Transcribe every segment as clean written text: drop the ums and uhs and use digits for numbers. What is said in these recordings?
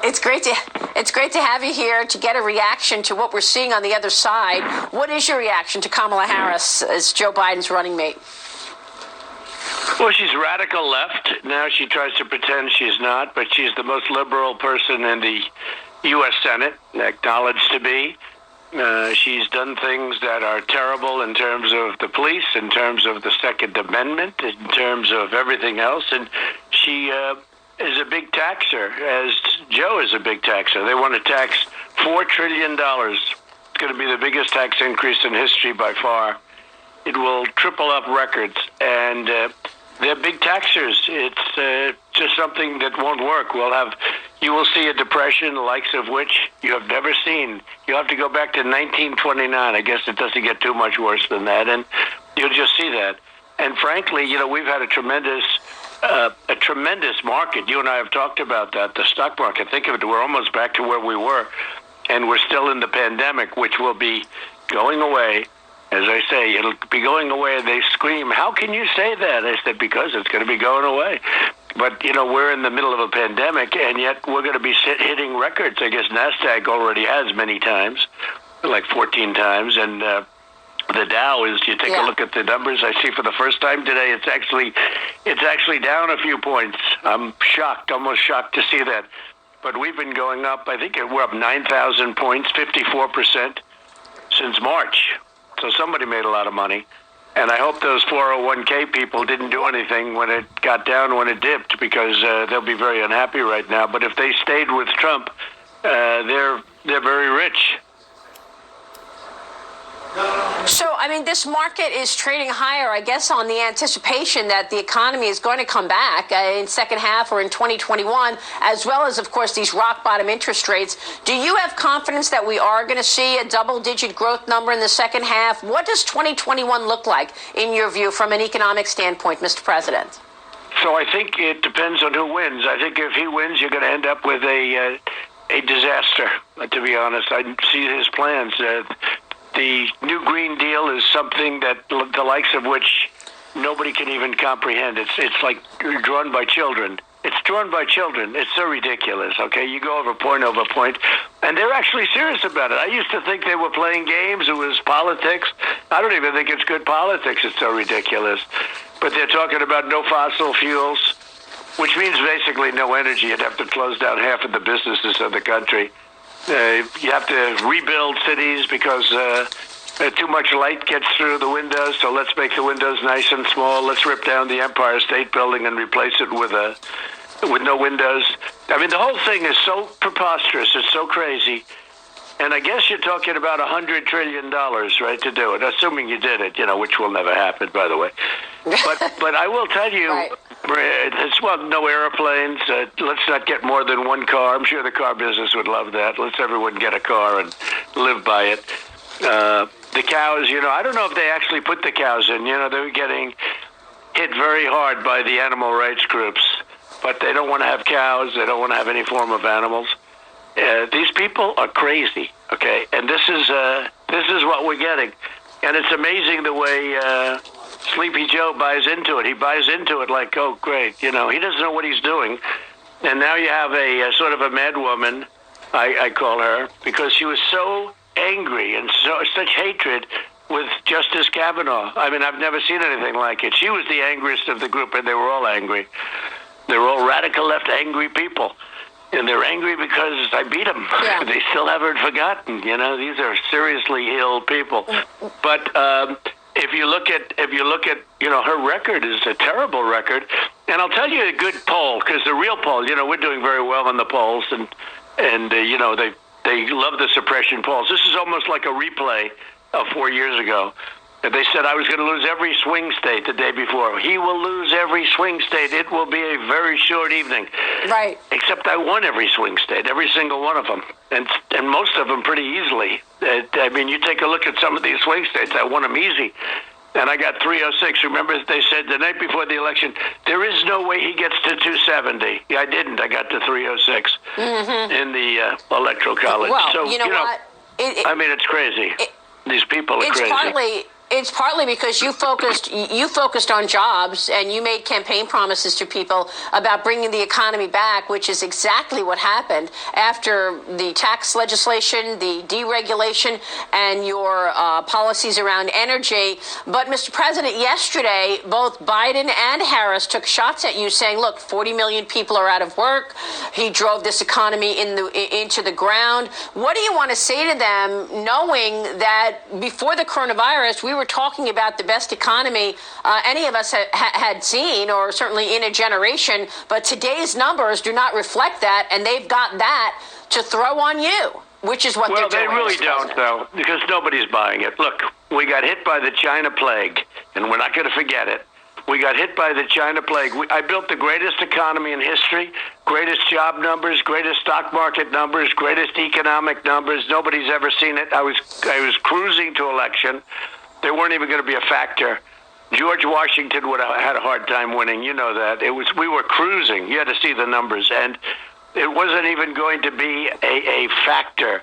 It's great to have you here to get a reaction to what we're seeing on the other side. What is your reaction to Kamala Harris as Joe Biden's running mate? Well, she's radical left. Now she tries to pretend she's not, but she's the most liberal person in the U.S. Senate, acknowledged to be. She's done things that are terrible in terms of the police, in terms of the Second Amendment, in terms of everything else. And she is a big taxer, as Joe is a big taxer. They want to tax $4 trillion. It's going to be the biggest tax increase in history by far. It will triple up records, and they're big taxers. It's just something that won't work. You will see a depression, the likes of which you have never seen. You have to go back to 1929. I guess it doesn't get too much worse than that, and you'll just see that. And frankly, we've had a tremendous market. You and I have talked about that. The stock market. Think of it. We're almost back to where we were, and we're still in the pandemic, which will be going away. As I say, it'll be going away, and they scream, "How can you say that?" I said, because it's going to be going away. But, we're in the middle of a pandemic, and yet we're going to be hitting records. I guess NASDAQ already has many times, like 14 times, and the Dow is, you take a look at the numbers I see for the first time today, it's actually down a few points. I'm shocked, almost shocked to see that. But we've been going up, I think we're up 9,000 points, 54% since March. So somebody made a lot of money. And I hope those 401k people didn't do anything when it got down, when it dipped, because they'll be very unhappy right now. But if they stayed with Trump, they're very rich. So, this market is trading higher, I guess, on the anticipation that the economy is going to come back in second half or in 2021, as well as, of course, these rock-bottom interest rates. Do you have confidence that we are going to see a double-digit growth number in the second half? What does 2021 look like, in your view, from an economic standpoint, Mr. President? So I think it depends on who wins. I think if he wins, you're going to end up with a disaster, to be honest. I see his plans. The new Green Deal is something that the likes of which nobody can even comprehend. It's like drawn by children. It's drawn by children. It's so ridiculous, okay? You go over point, and they're actually serious about it. I used to think they were playing games. It was politics. I don't even think it's good politics. It's so ridiculous. But they're talking about no fossil fuels, which means basically no energy. You'd have to close down half of the businesses of the country. You have to rebuild cities because too much light gets through the windows, so let's make the windows nice and small. Let's rip down the Empire State Building and replace it with no windows. The whole thing is so preposterous. It's so crazy. And I guess you're talking about $100 trillion, right, to do it, assuming you did it, which will never happen, by the way. But I will tell you, right. No airplanes. Let's not get more than one car. I'm sure the car business would love that. Let's everyone get a car and live by it. The cows, I don't know if they actually put the cows in. They're getting hit very hard by the animal rights groups. But they don't want to have cows. They don't want to have any form of animals. These people are crazy, okay? And this is what we're getting. And it's amazing the way Sleepy Joe buys into it. He buys into it like, oh, great. He doesn't know what he's doing. And now you have a sort of a mad woman, I call her, because she was so angry and such hatred with Justice Kavanaugh. I've never seen anything like it. She was the angriest of the group, and they were all angry. They were all radical left angry people. And they're angry because I beat them. Yeah. They still haven't forgotten. These are seriously ill people. But if you look at her record is a terrible record. And I'll tell you a good poll, because the real poll, we're doing very well in the polls, and they love the suppression polls. This is almost like a replay of 4 years ago. And they said I was going to lose every swing state the day before. He will lose every swing state. It will be a very short evening. Right. Except I won every swing state, every single one of them, and most of them pretty easily. You take a look at some of these swing states, I won them easy. And I got 306. Remember, they said the night before the election, there is no way he gets to 270. Yeah, I didn't. I got to 306 in the Electoral College. Well, so, what? It's crazy. These people are crazy. It's partly because you focused on jobs and you made campaign promises to people about bringing the economy back, which is exactly what happened after the tax legislation, the deregulation, and your policies around energy. But, Mr. President, yesterday, both Biden and Harris took shots at you saying, look, 40 million people are out of work. He drove this economy into the ground. What do you want to say to them, knowing that before the coronavirus, we were talking about the best economy any of us had seen, or certainly in a generation, but today's numbers do not reflect that, and they've got that to throw on you, which is what they're doing. Well, they really don't, though, because nobody's buying it. Look, we got hit by the China plague, and we're not going to forget it. We got hit by the China plague. I built the greatest economy in history, greatest job numbers, greatest stock market numbers, greatest economic numbers. Nobody's ever seen it. I was cruising to election. They weren't even going to be a factor. George Washington would have had a hard time winning. You know that. We were cruising. You had to see the numbers. And it wasn't even going to be a factor.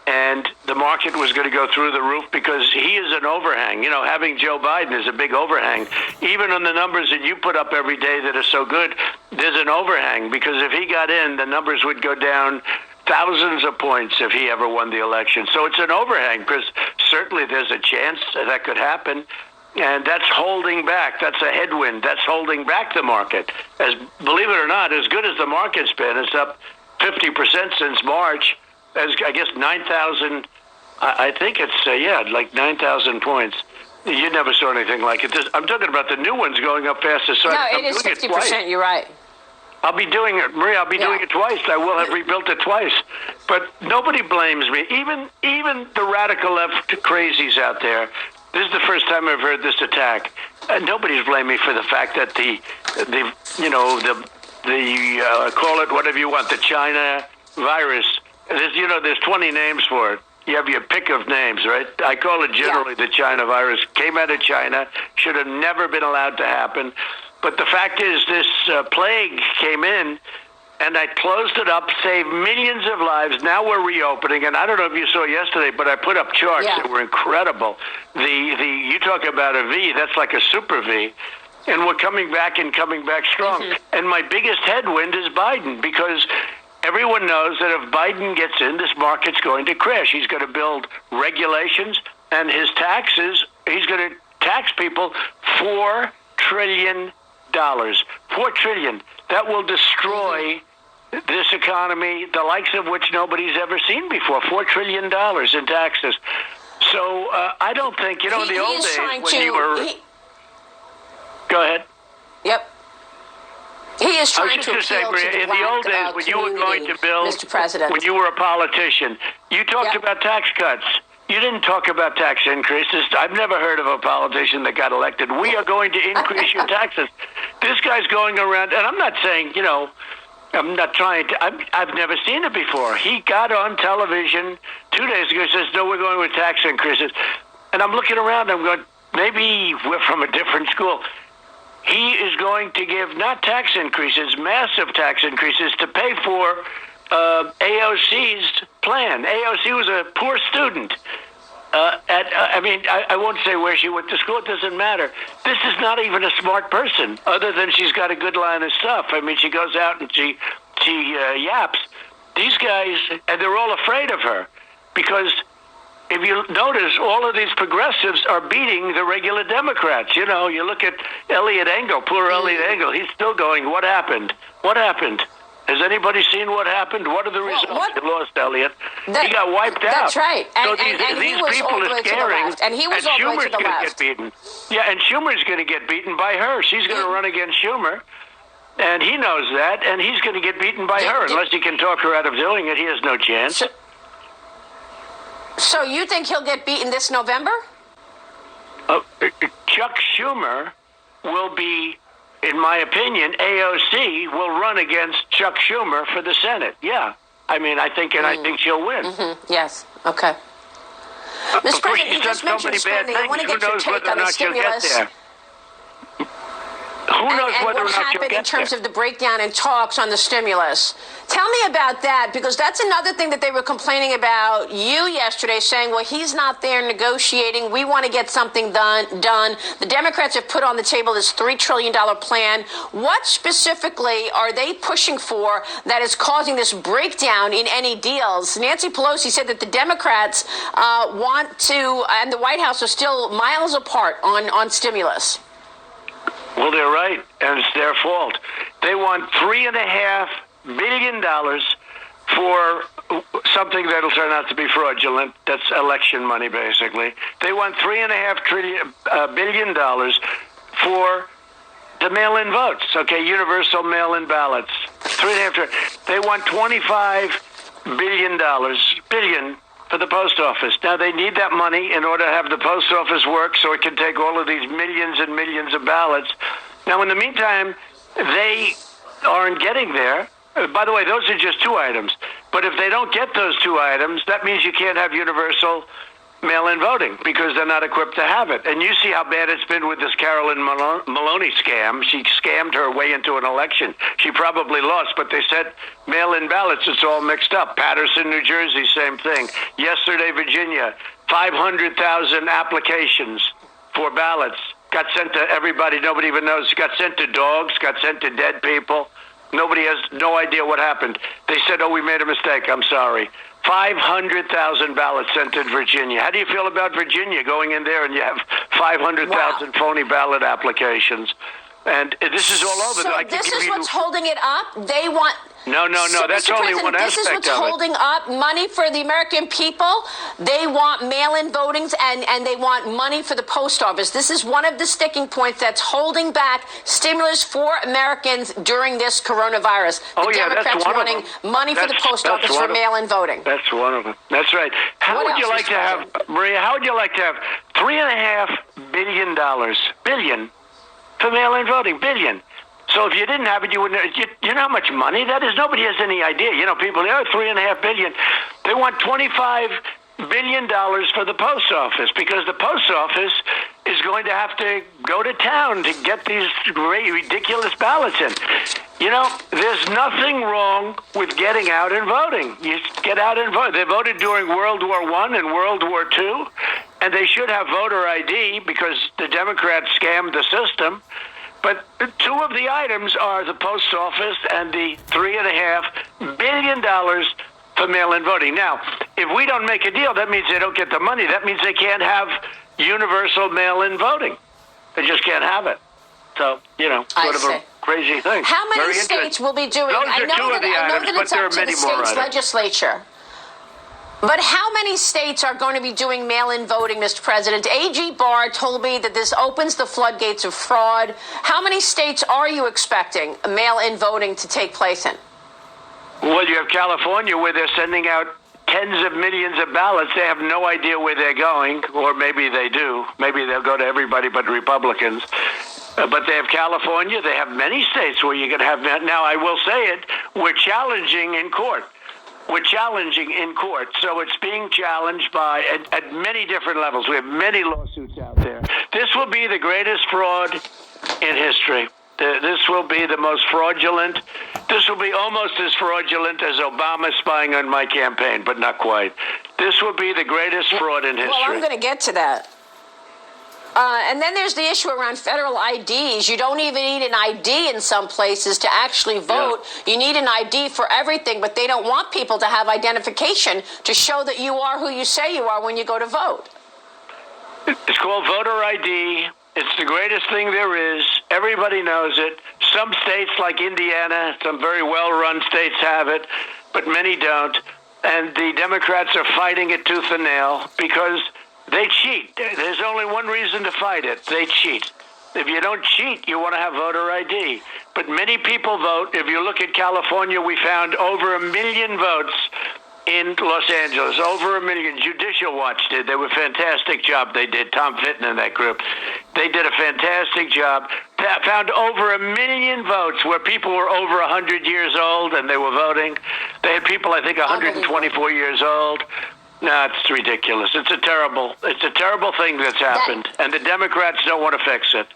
And the market was going to go through the roof because he is an overhang. You know, having Joe Biden is a big overhang. Even on the numbers that you put up every day that are so good, there's an overhang, because if he got in, the numbers would go down thousands of points if he ever won the election. So it's an overhang, because certainly there's a chance that could happen. And that's holding back. That's a headwind. That's holding back the market. As believe it or not, as good as the market's been, it's up 50% since March. As I guess 9,000, I think it's, like 9,000 points. You never saw anything like it. I'm talking about the new ones going up faster. So no, it is 50%. You're right. I'll be doing it, Maria. I'll be doing it twice. I will have rebuilt it twice. But nobody blames me. Even the radical left crazies out there. This is the first time I've heard this attack. Nobody's blaming me for the fact that the call it whatever you want, the China virus. There's 20 names for it. You have your pick of names, right? I call it generally the China virus. Came out of China, should have never been allowed to happen. But the fact is, this plague came in, and I closed it up, saved millions of lives. Now we're reopening, and I don't know if you saw yesterday, but I put up charts that were incredible. You talk about a V, that's like a super V. And we're coming back strong. Mm-hmm. And my biggest headwind is Biden, because everyone knows that if Biden gets in, this market's going to crash. He's going to build regulations, and his taxes, he's going to tax people $4 trillion. $4 trillion. That will destroy this economy, the likes of which nobody's ever seen before. $4 trillion in taxes. So I don't think, in the old days when you were... Go ahead. Yep. He is trying to say, Maria, in the old days when you were going to build, Mr. President, when you were a politician, you talked about tax cuts. You didn't talk about tax increases. I've never heard of a politician that got elected. We are going to increase your taxes. This guy's going around, and I'm not saying, I'm not trying to, I've never seen it before. He got on television 2 days ago and says, no, we're going with tax increases. And I'm looking around, I'm going, maybe we're from a different school. He is going to give not tax increases, massive tax increases to pay for AOC's plan. AOC was a poor student. I won't say where she went to school. It doesn't matter. This is not even a smart person, other than she's got a good line of stuff. I mean, she goes out and she yaps. These guys, and they're all afraid of her, because if you notice, all of these progressives are beating the regular Democrats. You look at Elliot Engel, poor Elliot Engel. He's still going, what happened? What happened? Has anybody seen what happened? What are the results? They lost Elliot. He got wiped out. That's right. And these people are scaring. And he was all the way to the left. Get beaten. Yeah, and Schumer's going to get beaten by her. She's going to run against Schumer. And he knows that. And he's going to get beaten by her. Unless he can talk her out of doing it, he has no chance. So you think he'll get beaten this November? Chuck Schumer will be, in my opinion, AOC will run against Chuck Schumer for the Senate. Yeah. I think she'll win. Mm-hmm. Yes. Okay. Mr. President, you just mentioned spending. I want to get your take on the stimulus. knows and whether or what not you'll happened get in terms there. of the breakdown in talks on the stimulus. Tell me about that, because that's another thing that they were complaining about you yesterday, saying, well, he's not there negotiating. We want to get something done. The Democrats have put on the table this $3 trillion plan. What specifically are they pushing for that is causing this breakdown in any deals? Nancy Pelosi said that the Democrats want to, and the White House are still miles apart on stimulus. Well, they're right, and it's their fault. They want $3.5 billion for something that'll turn out to be fraudulent. That's election money, basically. They want $3.5 billion for the mail-in votes. Okay, universal mail-in ballots. They want $25 billion for the post office. Now, they need that money in order to have the post office work so it can take all of these millions and millions of ballots. Now, in the meantime, they aren't getting there. By the way, those are just two items. But if they don't get those two items, that means you can't have universal mail-in voting because they're not equipped to have it. And you see how bad it's been with this Carolyn Maloney scam. She scammed her way into an election. She probably lost, but they said mail-in ballots, it's all mixed up. Patterson, New Jersey, same thing. Yesterday, Virginia, 500,000 applications for ballots got sent to everybody. Nobody even knows. Got sent to dogs, got sent to dead people. Nobody has no idea what happened. They said, oh, we made a mistake. I'm sorry. 500,000 ballots sent in Virginia. How do you feel about Virginia going in there and you have 500,000 phony ballot applications? And this is all over. So this is what's holding it up? They want... No. So, That's Mr. only President, one aspect of it. this is what's holding up money for the American people. They want mail-in votings and they want money for the post office. This is one of the sticking points that's holding back stimulus for Americans during this coronavirus. The Democrats wanting money for the post office for mail-in voting. That's one of them. That's right. How would you like to have, Maria, how would you like to have $3.5 billion for mail-in voting? Billion. So if you didn't have it, you wouldn't. You know how much money that is? Nobody has any idea. You know, people, $3.5 billion. They want $25 billion for the post office because the post office is going to have to go to town to get these ridiculous ballots in. You know, there's nothing wrong with getting out and voting. You get out and vote. They voted during World War I and World War II, and they should have voter ID because the Democrats scammed the system. But two of the items are the post office and the $3.5 billion for mail-in voting. Now, if we don't make a deal, that means they don't get the money. That means they can't have universal mail-in voting. They just can't have it. So, sort of a crazy thing. How many states will be doing it? I know that it's up to the state's legislature. But how many states are going to be doing mail-in voting, Mr. President? A.G. Barr told me that this opens the floodgates of fraud. How many states are you expecting mail-in voting to take place in? Well, you have California where they're sending out tens of millions of ballots. They have no idea where they're going, or maybe they do. Maybe they'll go to everybody but Republicans. But they have California. They have many states where you're going to have... Now, I will say it, we're challenging in court. So it's being challenged by at many different levels. We have many lawsuits out there. This will be the greatest fraud in history. This will be the most fraudulent. This will be almost as fraudulent as Obama spying on my campaign, but not quite. This will be the greatest fraud in history. Well, I'm going to get to that. And then there's the issue around federal IDs. You don't even need an ID in some places to actually vote. Yeah. You need an ID for everything, but they don't want people to have identification to show that you are who you say you are when you go to vote. It's called voter ID. It's the greatest thing there is. Everybody knows it. Some states like Indiana, some very well-run states have it, but many don't. And the Democrats are fighting it tooth and nail because they cheat. There's only one reason to fight it. They cheat. If you don't cheat, you want to have voter ID. But many people vote. If you look at California, we found over 1 million votes in Los Angeles. Over 1 million. Judicial Watch did. They were a fantastic job they did. Tom Fitton and that group. They did a fantastic job. Found over 1 million votes where people were over 100 years old and they were voting. They had people, I think, 124 years old. No, it's ridiculous. It's a terrible thing that's happened, and the Democrats don't want to fix it.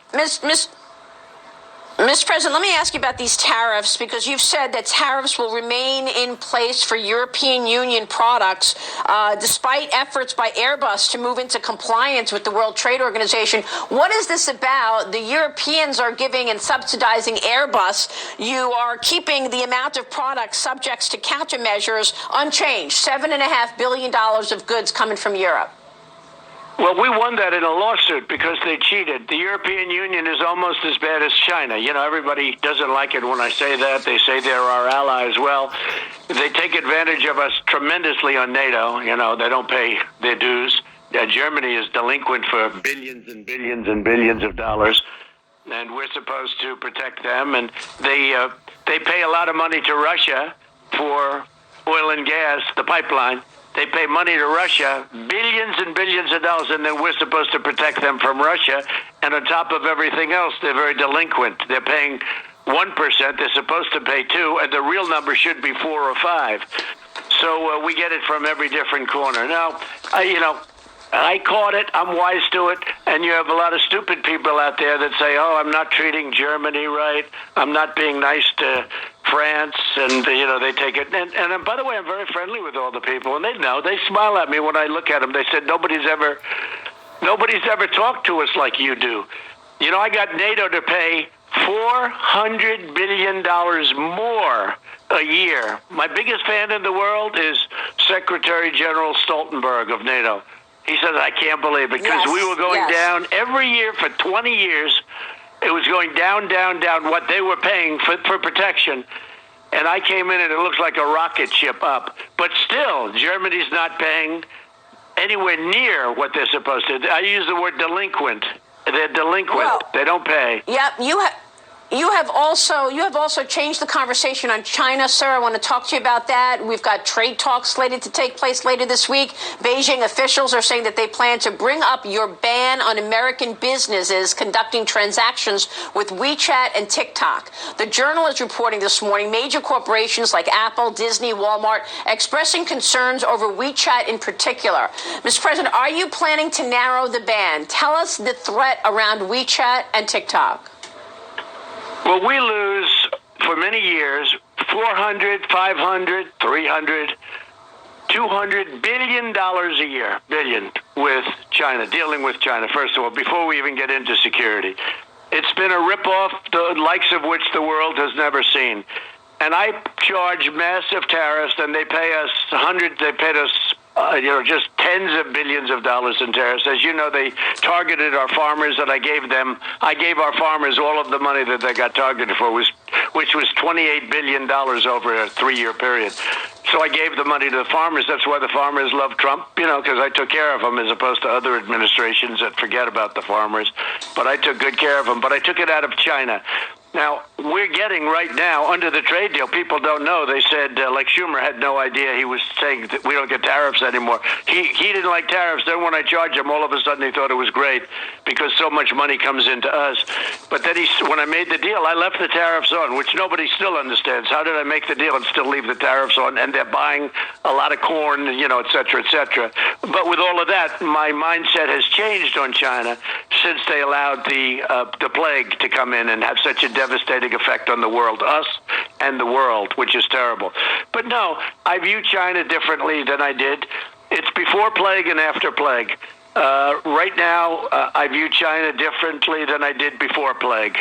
Mr. President, let me ask you about these tariffs, because you've said that tariffs will remain in place for European Union products, despite efforts by Airbus to move into compliance with the World Trade Organization. What is this about? The Europeans are giving and subsidizing Airbus. You are keeping the amount of products subject to countermeasures unchanged, $7.5 billion of goods coming from Europe. Well, we won that in a lawsuit because they cheated. The European Union is almost as bad as China. You know, everybody doesn't like it when I say that. They say they're our allies. Well, they take advantage of us tremendously on NATO. You know, they don't pay their dues. Germany is delinquent for billions and billions and billions of dollars, and we're supposed to protect them. And they pay a lot of money to Russia for oil and gas, the pipeline. They pay money to Russia, billions and billions of dollars, and then we're supposed to protect them from Russia. And on top of everything else, they're very delinquent. They're paying 1%. They're supposed to pay 2%, and the real number should be 4 or 5. So we get it from every different corner. Now, I caught it. I'm wise to it. And you have a lot of stupid people out there that say, oh, I'm not treating Germany right. I'm not being nice to France. And, they take it. And by the way, I'm very friendly with all the people. And they know. They smile at me when I look at them. They said, nobody's ever talked to us like you do. You know, I got NATO to pay $400 billion more a year. My biggest fan in the world is Secretary General Stoltenberg of NATO. He says, I can't believe it, because we were going down every year for 20 years. It was going down, down, down, what they were paying for protection. And I came in and it looks like a rocket ship up. But still, Germany's not paying anywhere near what they're supposed to. I use the word delinquent. They're delinquent. Well, they don't pay. Yep, You have also changed the conversation on China, sir. I want to talk to you about that. We've got trade talks slated to take place later this week. Beijing officials are saying that they plan to bring up your ban on American businesses conducting transactions with WeChat and TikTok. The Journal is reporting this morning major corporations like Apple, Disney, Walmart expressing concerns over WeChat in particular. Mr. President, are you planning to narrow the ban? Tell us the threat around WeChat and TikTok. Well, we lose for many years $400, $500, $300, $200 billion a year, with China, dealing with China, first of all, before we even get into security. It's been a ripoff, the likes of which the world has never seen. And I charge massive tariffs, and they paid us just tens of billions of dollars in tariffs. As you know, they targeted our farmers, and I gave our farmers all of the money that they got targeted for, which was $28 billion over a 3-year period. So I gave the money to the farmers. That's why the farmers love Trump, because I took care of them, as opposed to other administrations that forget about the farmers. But I took good care of them. But I took it out of China. Now, we're getting right now, under the trade deal, people don't know. They said, like Schumer had no idea. He was saying that we don't get tariffs anymore. He didn't like tariffs. Then when I charged him, all of a sudden he thought it was great because so much money comes into us. But then when I made the deal, I left the tariffs on, which nobody still understands. How did I make the deal and still leave the tariffs on? And they're buying a lot of corn, et cetera, et cetera. But with all of that, my mindset has changed on China since they allowed the plague to come in and have such a devastating effect on the world, us and the world, which is terrible. But no, I view China differently than I did. It's before plague and after plague. Right now, I view China differently than I did before plague.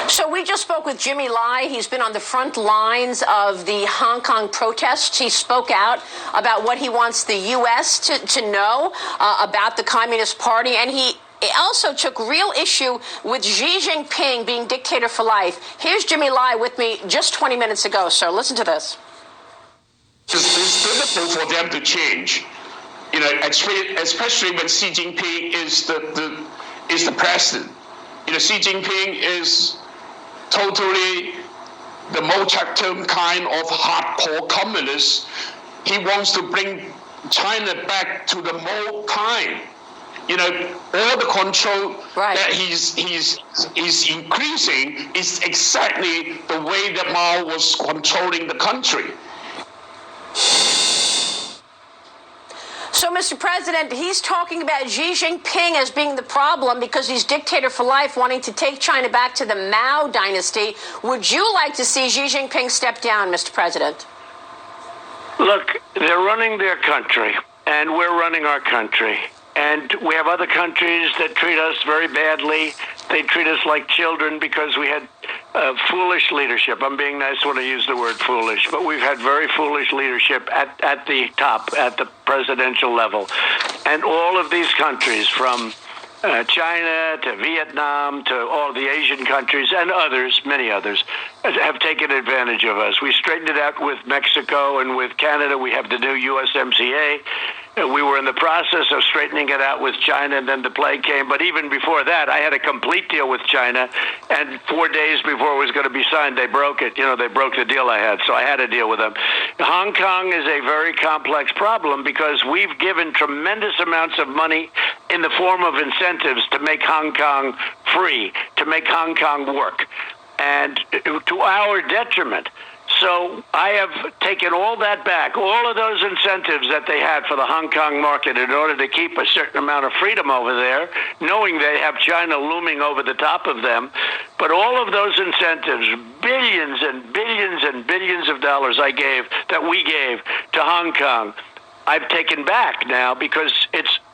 So we just spoke with Jimmy Lai. He's been on the front lines of the Hong Kong protests. He spoke out about what he wants the U.S. to know about the Communist Party, and he also took real issue with Xi Jinping being dictator for life. Here's Jimmy Lai with me just 20 minutes ago, sir. Listen to this. It's difficult for them to change, especially when Xi Jinping is the president. Xi Jinping is totally the Mao Zedong kind of hardcore communist. He wants to bring China back to the Mao time. All the control that he's increasing is exactly the way that Mao was controlling the country. So, Mr. President, he's talking about Xi Jinping as being the problem because he's dictator for life, wanting to take China back to the Mao dynasty. Would you like to see Xi Jinping step down, Mr. President? Look, they're running their country, and we're running our country. And we have other countries that treat us very badly. They treat us like children because we had foolish leadership. I'm being nice when I use the word foolish, but we've had very foolish leadership at the top, at the presidential level. And all of these countries, from China to Vietnam to all the Asian countries and others, many others, have taken advantage of us. We straightened it out with Mexico, and with Canada we have the new USMCA. We were in the process of straightening it out with China, and then the plague came. But even before that, I had a complete deal with China, and 4 days before it was going to be signed, they broke it. They broke the deal I had, so I had a deal with them. Hong Kong is a very complex problem because we've given tremendous amounts of money in the form of incentives to make Hong Kong free, to make Hong Kong work, and to our detriment. So I have taken all that back, all of those incentives that they had for the Hong Kong market in order to keep a certain amount of freedom over there, knowing they have China looming over the top of them. But all of those incentives, billions and billions and billions of dollars that we gave to Hong Kong, I've taken back now because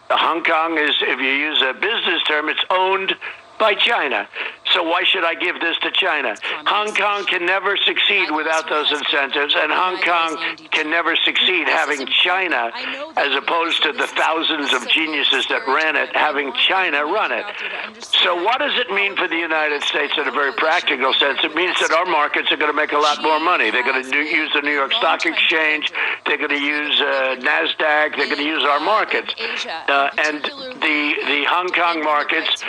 Hong Kong is, if you use a business term, it's owned by China. So why should I give this to China? Hong Kong can never succeed without those incentives, and Hong Kong can never succeed having China, as opposed to the thousands of geniuses that ran it, having China run it. So what does it mean for the United States in a very practical sense? It means that our markets are going to make a lot more money. They're going to use the New York Stock Exchange. They're going to use NASDAQ. They're going to use our markets. And the Hong Kong markets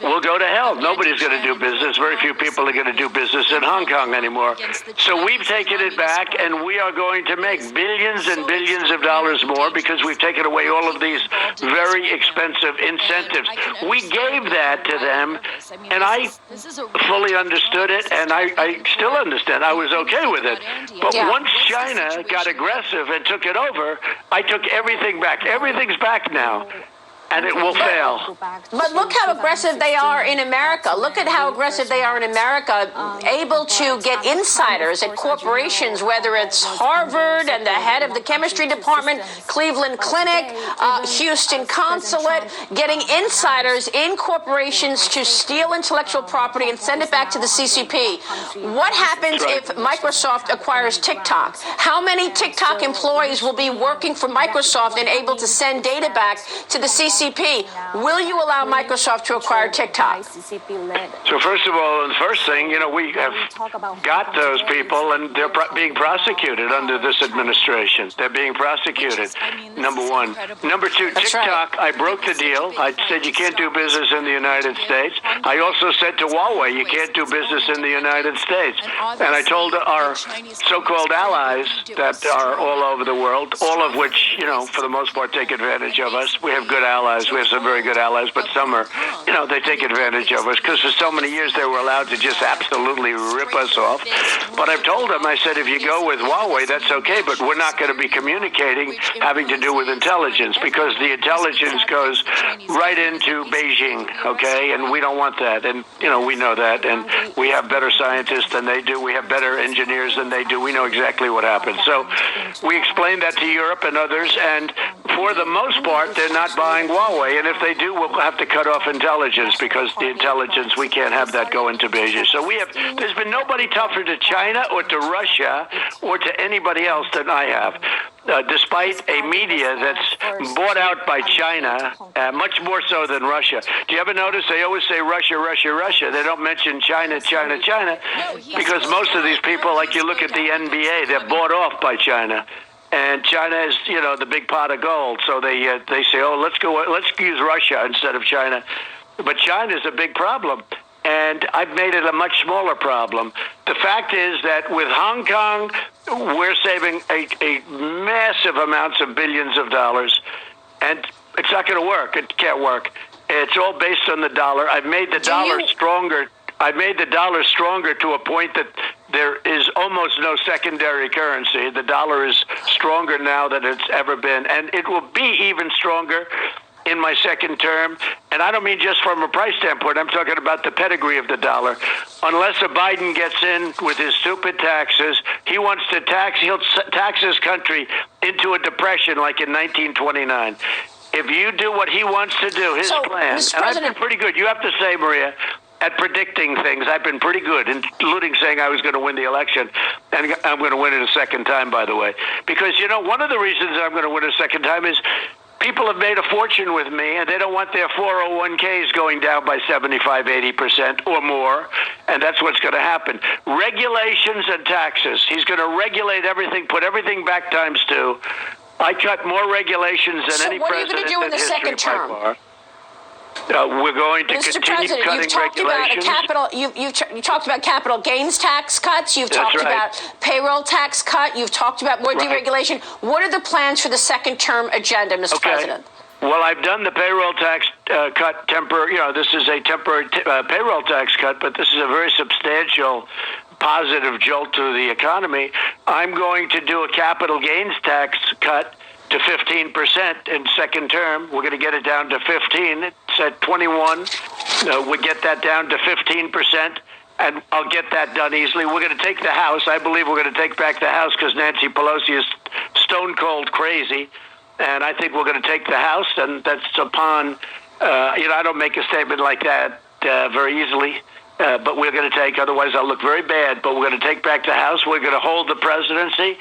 will go to hell. Nobody's going to do business. Very few people are going to do business in Hong Kong anymore. So we've taken it back, and we are going to make billions and billions of dollars more because we've taken away all of these very expensive incentives. We gave that to them, and I fully understood it, and I still understand. I was okay with it. But once China got aggressive and took it over, I took everything back. Everything's back now. And it will fail. But look how aggressive they are in America. Look at how aggressive they are in America, able to get insiders at corporations, whether it's Harvard and the head of the chemistry department, Cleveland Clinic, Houston Consulate, getting insiders in corporations to steal intellectual property and send it back to the CCP. What happens if Microsoft acquires TikTok? How many TikTok employees will be working for Microsoft and able to send data back to the CCP? Will you allow Microsoft to acquire TikTok? So first of all, the first thing, we have got those people, and they're being prosecuted under this administration. They're being prosecuted, number one. Number two, TikTok, I broke the deal. I said you can't do business in the United States. I also said to Huawei, you can't do business in the United States. And I told our so-called allies that are all over the world, all of which, for the most part, take advantage of us. We have good allies. We have some very good allies, but some are, they take advantage of us because for so many years they were allowed to just absolutely rip us off. But I've told them, I said, if you go with Huawei, that's okay, but we're not going to be communicating having to do with intelligence because the intelligence goes right into Beijing, okay? And we don't want that. And, we know that. And we have better scientists than they do. We have better engineers than they do. We know exactly what happens. So we explained that to Europe and others, and for the most part, they're not buying Huawei, and if they do, we'll have to cut off intelligence because the intelligence, we can't have that go into Beijing. So there's been nobody tougher to China or to Russia or to anybody else than I have. Despite a media that's bought out by China, much more so than Russia. Do you ever notice they always say Russia, Russia, Russia? They don't mention China, China, China, because most of these people, like you look at the NBA, they're bought off by China. And China is, the big pot of gold. So they say, let's use Russia instead of China. But China is a big problem. And I've made it a much smaller problem. The fact is that with Hong Kong, we're saving a massive amounts of billions of dollars. And it's not going to work. It can't work. It's all based on the dollar. I've made the dollar stronger. I've made the dollar stronger to a point that there is almost no secondary currency. The dollar is stronger now than it's ever been, and it will be even stronger in my second term. And I don't mean just from a price standpoint. I'm talking about the pedigree of the dollar. Unless a Biden gets in with his stupid taxes, he'll tax his country into a depression like in 1929. If you do what he wants to do, his plan, and I've been pretty good. You have to say, Maria, at predicting things, I've been pretty good, including saying I was going to win the election, and I'm going to win it a second time, by the way. Because, one of the reasons I'm going to win a second time is people have made a fortune with me, and they don't want their 401ks going down by 75, 80% or more, and that's what's going to happen. Regulations and taxes. He's going to regulate everything, put everything back times 2. I cut more regulations than any president. So what are you going to do in the second term? We're going to continue cutting regulations. You talked about capital gains tax cuts. You've talked about payroll tax cut. You've talked about more deregulation. What are the plans for the second term agenda, Mr. President? Well, I've done the payroll tax cut temporary. This is a temporary payroll tax cut, but this is a very substantial positive jolt to the economy. I'm going to do a capital gains tax cut to 15% in second term. We're going to get it down to 15. It's at 21. We get that down to 15%, and I'll get that done easily. We're going to take the House. I believe we're going to take back the House because Nancy Pelosi is stone cold crazy, and I think we're going to take the House, and that's upon, I don't make a statement like that very easily. But we're going to take, otherwise I'll look very bad, but we're going to take back the House. We're going to hold the presidency.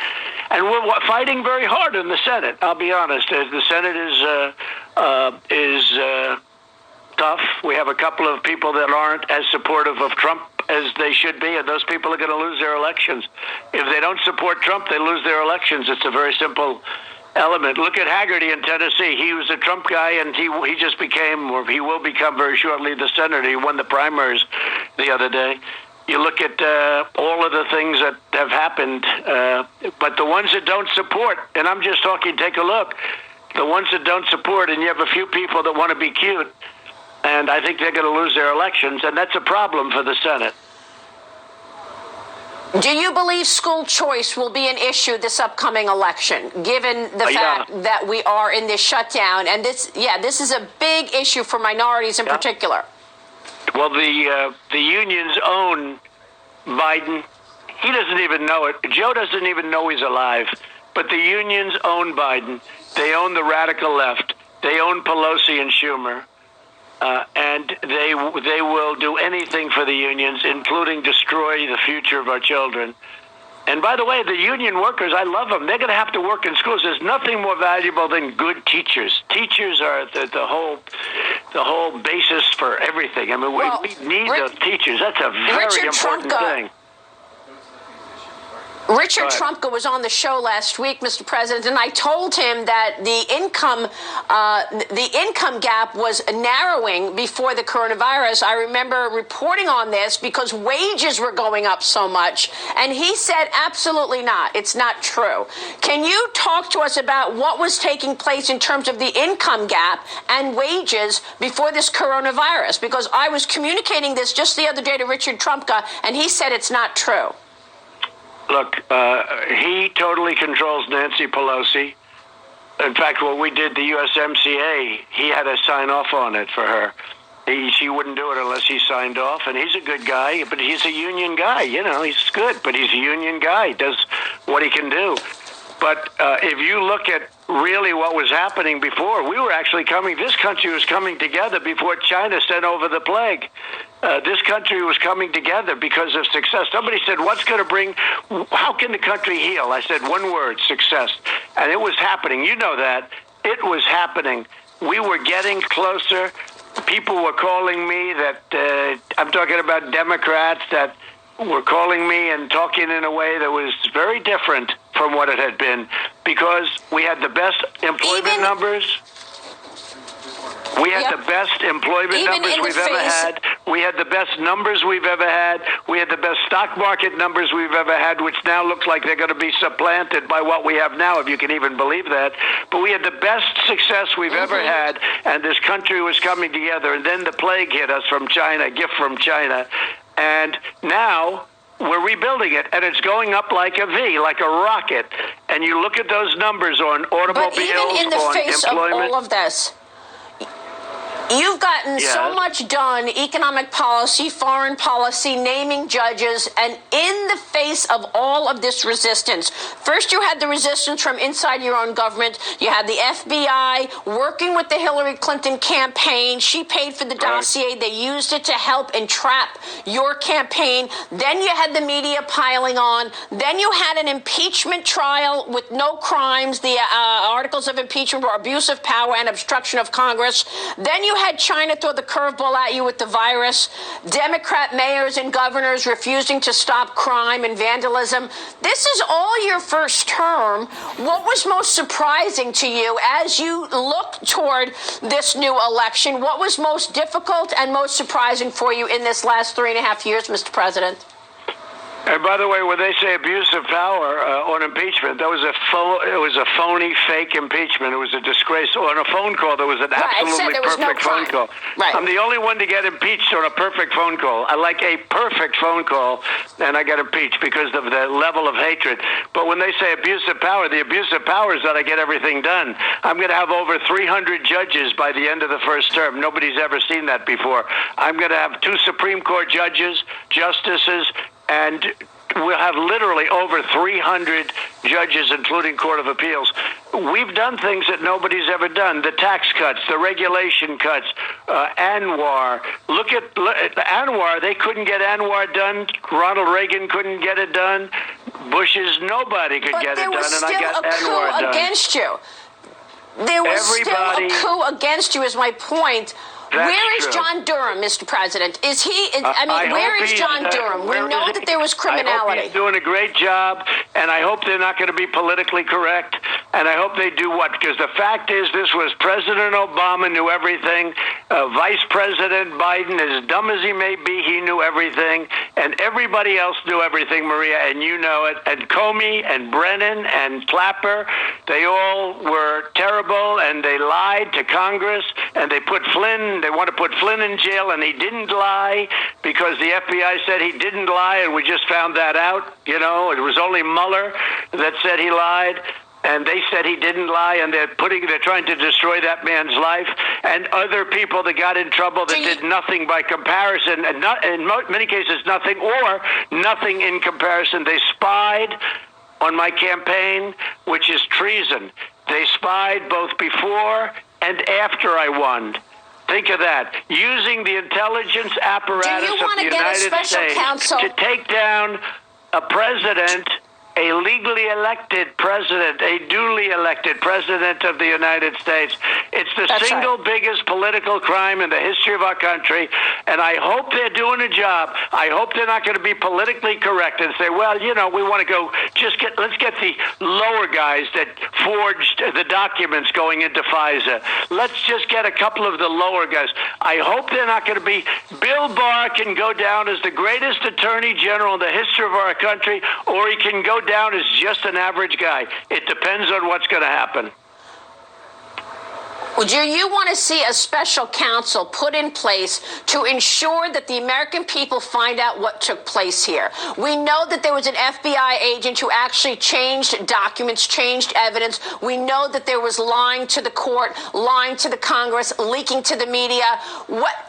And we're fighting very hard in the Senate, I'll be honest. The Senate is tough. We have a couple of people that aren't as supportive of Trump as they should be, and those people are going to lose their elections. If they don't support Trump, they lose their elections. It's a very simple element. Look at Haggerty in Tennessee. He was a Trump guy, and he just became, or he will become very shortly, the senator. He won the primaries the other day. You look at all of the things that have happened, but the ones that don't support, and I'm just talking, take a look, the ones that don't support, and you have a few people that want to be cute, and I think they're going to lose their elections, and that's a problem for the Senate. Do you believe school choice will be an issue this upcoming election, given the fact that we are in this shutdown? And this is a big issue for minorities in particular. Well, the unions own Biden. He doesn't even know it. Joe doesn't even know he's alive. But the unions own Biden. They own the radical left. They own Pelosi and Schumer. And they will do anything for the unions, including destroy the future of our children. And by the way, the union workers, I love them. They're going to have to work in schools. There's nothing more valuable than good teachers. Teachers are the whole basis for everything. I mean, we need those teachers. That's a very important thing. Richard Trumka was on the show last week, Mr. President, and I told him that the income gap was narrowing before the coronavirus. I remember reporting on this because wages were going up so much, and he said absolutely not. It's not true. Can you talk to us about what was taking place in terms of the income gap and wages before this coronavirus? Because I was communicating this just the other day to Richard Trumka, and he said it's not true. Look, he totally controls Nancy Pelosi. In fact, when we did the USMCA, he had to sign off on it for her. She wouldn't do it unless he signed off, and he's a good guy, but he's a union guy. He's good, but he's a union guy. He does what he can do. But if you look at really what was happening before, this country was coming together before China sent over the plague. This country was coming together because of success. Somebody said, how can the country heal? I said, one word, success. And it was happening. You know that. It was happening. We were getting closer. People were calling me that, I'm talking about Democrats that were calling me and talking in a way that was very different from what it had been, because we had the best employment numbers. We had the best employment numbers we've ever had. We had the best numbers we've ever had. We had the best stock market numbers we've ever had, which now looks like they're going to be supplanted by what we have now, if you can even believe that. But we had the best success we've ever had, and this country was coming together. And then the plague hit us from China, a gift from China. And now We're rebuilding it, and it's going up like a V, like a rocket. And you look at those numbers on automobiles, but even in the on face employment. of all of this, you've gotten so much done, economic policy, foreign policy, naming judges, and in the face of all of this resistance, first you had the resistance from inside your own government. You had the FBI working with the Hillary Clinton campaign. She paid for the dossier. They used it to help entrap your campaign. Then you had the media piling on. Then you had an impeachment trial with no crimes. The articles of impeachment were abuse of power and obstruction of Congress. Then you had China throw the curveball at you with the virus. Democrat mayors and governors refusing to stop crime and vandalism. This is all your first term. What was most surprising to you as you look toward this new election? What was most difficult and most surprising for you in this last 3.5 years, Mr. President? And by the way, when they say abuse of power on impeachment, that was a phony, fake impeachment. It was a disgrace. On a phone call, there was an absolutely perfect phone call. Right. I'm the only one to get impeached on a perfect phone call. I like a perfect phone call, and I got impeached because of the level of hatred. But when they say abuse of power, the abuse of power is that I get everything done. I'm going to have over 300 judges by the end of the first term. Nobody's ever seen that before. I'm going to have 2 Supreme Court judges, justices, and we'll have literally over 300 judges, including Court of Appeals. We've done things that nobody's ever done. The tax cuts, the regulation cuts, ANWR. Look at ANWR. They couldn't get ANWR done. Ronald Reagan couldn't get it done. Bush's nobody could get it done, and I got ANWR done. But there was still a coup against you. There was still a coup against you, is my point. Where is John Durham, Mr. President? Is he? Where is John Durham? We know that there was criminality. I hope he's doing a great job, and I hope they're not going to be politically correct, and I hope they do what? Because the fact is, this was President Obama knew everything. Vice President Biden, as dumb as he may be, he knew everything, and everybody else knew everything, Maria, and you know it. And Comey and Brennan and Clapper, they all were terrible, and they lied to Congress, and they put Flynn. They want to put Flynn in jail, and he didn't lie because the FBI said he didn't lie, and we just found that out. You know, it was only Mueller that said he lied, and they said he didn't lie, and they're trying to destroy that man's life, and other people that got in trouble that did nothing by comparison, and in many cases nothing or nothing in comparison. They spied on my campaign, which is treason. They spied both before and after I won. Think of that. Using the intelligence apparatus of the United States to take down a president, a legally elected president, a duly elected president of the United States. It's the single biggest political crime in the history of our country, and I hope they're doing a job. I hope they're not going to be politically correct and say, well, you know, we want to go, let's get the lower guys that forged the documents going into FISA. Let's just get a couple of the lower guys. I hope they're not going to be, Bill Barr can go down as the greatest attorney general in the history of our country, or he can go down as just an average guy. It depends on what's going to happen. Do you want to see a special counsel put in place to ensure that the American people find out what took place here? We know that there was an FBI agent who actually changed documents, changed evidence. We know that there was lying to the court, lying to the Congress, leaking to the media.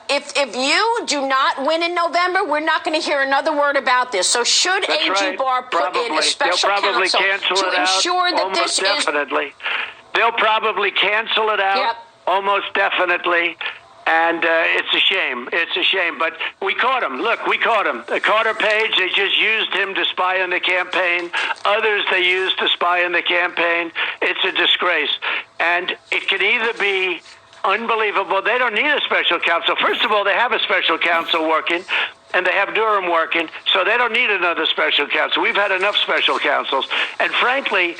If you do not win in November, we're not going to hear another word about this. So should AG Barr put in a special counsel to ensure that this is... They'll probably cancel it out, almost definitely, and it's a shame. It's a shame, but we caught him. Look, we caught him. Carter Page, they just used him to spy on the campaign. Others they used to spy on the campaign. It's a disgrace, and it can either be unbelievable. They don't need a special counsel. First of all, they have a special counsel working, and they have Durham working, so they don't need another special counsel. We've had enough special counsels, and frankly,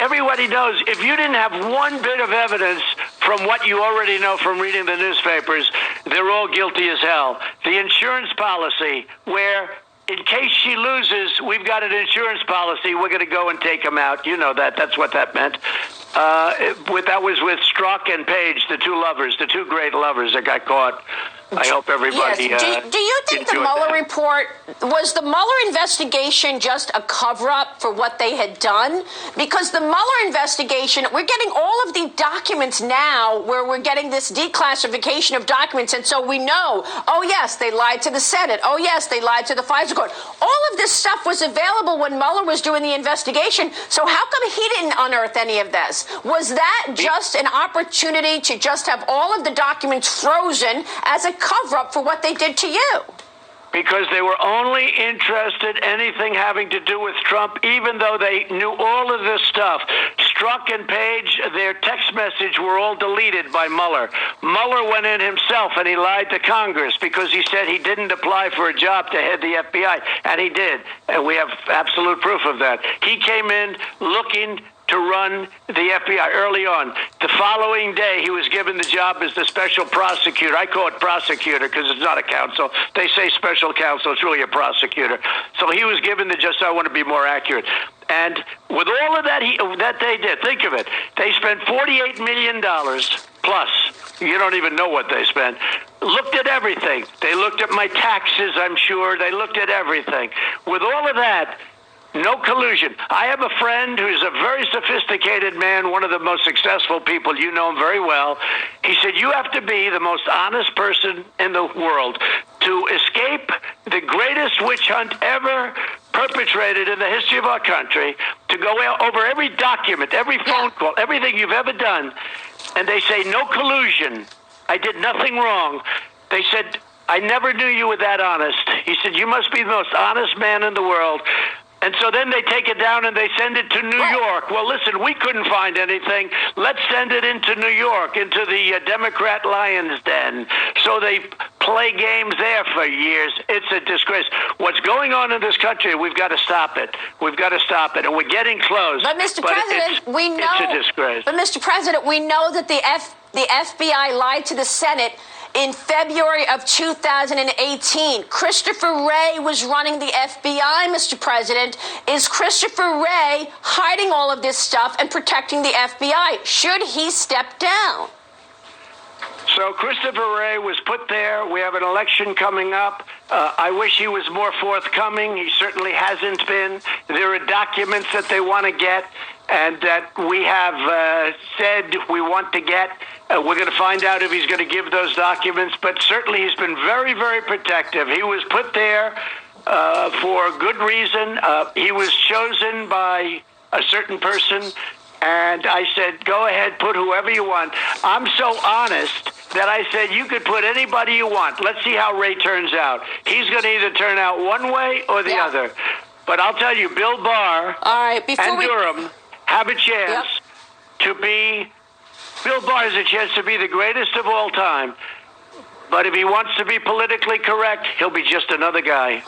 everybody knows if you didn't have one bit of evidence from what you already know from reading the newspapers, they're all guilty as hell. The insurance policy, where in case she loses, we've got an insurance policy, we're going to go and take them out. You know that. That's what that meant. That was with Strzok and Page, the two lovers, the two great lovers that got caught. I hope everybody. Yes. Do you think the Mueller report was the Mueller investigation just a cover-up for what they had done? Because the Mueller investigation, we're getting all of the documents now where we're getting this declassification of documents, and so we know, oh yes, they lied to the Senate. Oh yes, they lied to the FISA court. All of this stuff was available when Mueller was doing the investigation. So how come he didn't unearth any of this? Was that just an opportunity to just have all of the documents frozen as a cover-up for what they did to you? Because they were only interested in anything having to do with Trump, even though they knew all of this stuff. Strzok and Page, their text message were all deleted by Mueller. Mueller went in himself and he lied to Congress because he said he didn't apply for a job to head the FBI, and he did. And we have absolute proof of that. He came in looking to run the FBI early on. The following day, he was given the job as the special prosecutor. I call it prosecutor because it's not a counsel. They say special counsel. It's really a prosecutor. So he was given the just, I want to be more accurate. And with all of that that they did, think of it. They spent $48 million plus. You don't even know what they spent. Looked at everything. They looked at my taxes, I'm sure. They looked at everything. With all of that, no collusion. I have a friend who's a very sophisticated man, one of the most successful people. You know him very well. He said, you have to be the most honest person in the world to escape the greatest witch hunt ever perpetrated in the history of our country, to go over every document, every phone call, everything you've ever done. And they say, no collusion. I did nothing wrong. They said, I never knew you were that honest. He said, you must be the most honest man in the world. And so then they take it down and they send it to New York. Well, listen, we couldn't find anything. Let's send it into New York, into the Democrat lion's den. So they play games there for years. It's a disgrace. What's going on in this country, we've got to stop it. We've got to stop it. And we're getting close. But, Mr. President, we know. It's a disgrace. But, Mr. President, we know that the FBI lied to the Senate in February of 2018. Christopher Wray was running the FBI, Mr. President. Is Christopher Wray hiding all of this stuff and protecting the FBI? Should he step down? So Christopher Wray was put there. We have an election coming up. I wish he was more forthcoming. He certainly hasn't been. There are documents that they want to get and that we have said we want to get. We're going to find out if he's going to give those documents, but certainly he's been very, very protective. He was put there for good reason. He was chosen by a certain person, and I said, go ahead, put whoever you want. I'm so honest that I said, you could put anybody you want. Let's see how Wray turns out. He's going to either turn out one way or the other. But I'll tell you, Bill Barr and Durham have a chance to be... Bill Barr has a chance to be the greatest of all time. But if he wants to be politically correct, he'll be just another guy.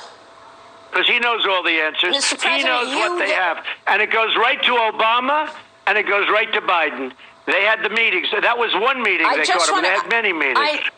Because he knows all the answers. He knows what they have. And it goes right to Obama, and it goes right to Biden. They had the meetings. That was one meeting they caught him. They had many meetings.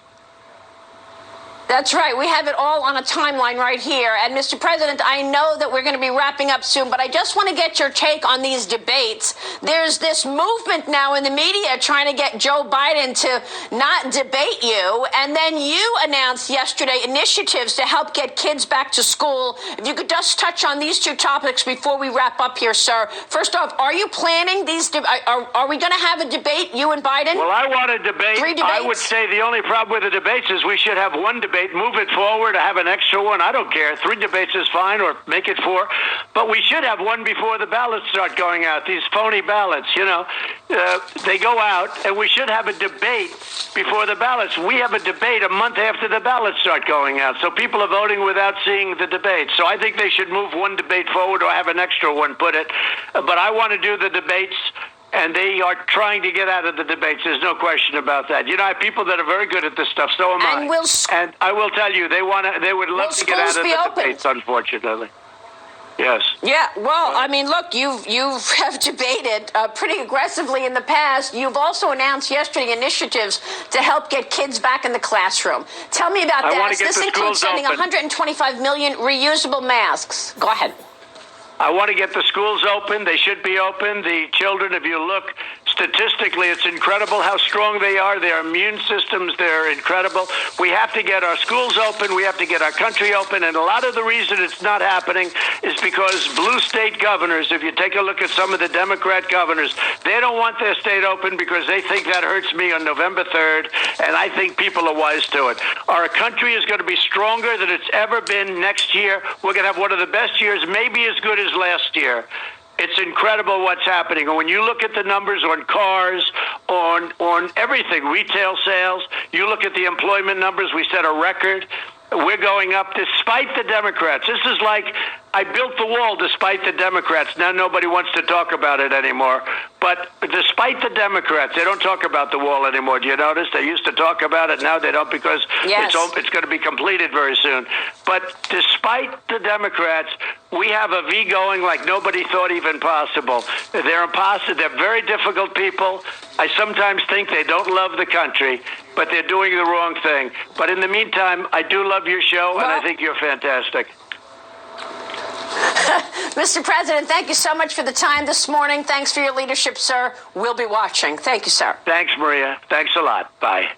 That's right. We have it all on a timeline right here. And, Mr. President, I know that we're going to be wrapping up soon, but I just want to get your take on these debates. There's this movement now in the media trying to get Joe Biden to not debate you. And then you announced yesterday initiatives to help get kids back to school. If you could just touch on these two topics before we wrap up here, sir. First off, are you planning these? Are we going to have a debate, you and Biden? Well, I want a debate. 3 debates? I would say the only problem with the debates is we should have one debate. Move it forward, have an extra one. I don't care. 3 debates is fine, or make it 4. But we should have one before the ballots start going out. These phony ballots, they go out, and we should have a debate before the ballots. We have a debate a month after the ballots start going out. So people are voting without seeing the debate. So I think they should move one debate forward or have an extra one put it. But I want to do the debates. And they are trying to get out of the debates. There's no question about that. I have people that are very good at this stuff. So am I. And I will tell you, they would love to get out of the debates, unfortunately. Yes. Yeah. Well, I mean, look, you have debated pretty aggressively in the past. You've also announced yesterday initiatives to help get kids back in the classroom. Tell me about that. This includes sending 125 million reusable masks. Go ahead. I want to get the schools open. They should be open. The children, if you look, statistically, it's incredible how strong they are. Their immune systems, they're incredible. We have to get our schools open. We have to get our country open. And a lot of the reason it's not happening is because blue state governors, if you take a look at some of the Democrat governors, they don't want their state open because they think that hurts me on November 3rd. And I think people are wise to it. Our country is going to be stronger than it's ever been next year. We're going to have one of the best years, maybe as good as last year. It's incredible what's happening. And when you look at the numbers on cars, on everything, retail sales, you look at the employment numbers, we set a record. We're going up despite the Democrats. This is like I built the wall despite the Democrats. Now nobody wants to talk about it anymore. But despite the Democrats, they don't talk about the wall anymore. Do you notice? They used to talk about it. Now they don't because it's going to be completed very soon. But despite the Democrats, we have a V going like nobody thought even possible. They're impossible. They're very difficult people. I sometimes think they don't love the country, but they're doing the wrong thing. But in the meantime, I do love your show, and I think you're fantastic. Mr. President, thank you so much for the time this morning. Thanks for your leadership, sir. We'll be watching. Thank you, sir. Thanks, Maria. Thanks a lot. Bye.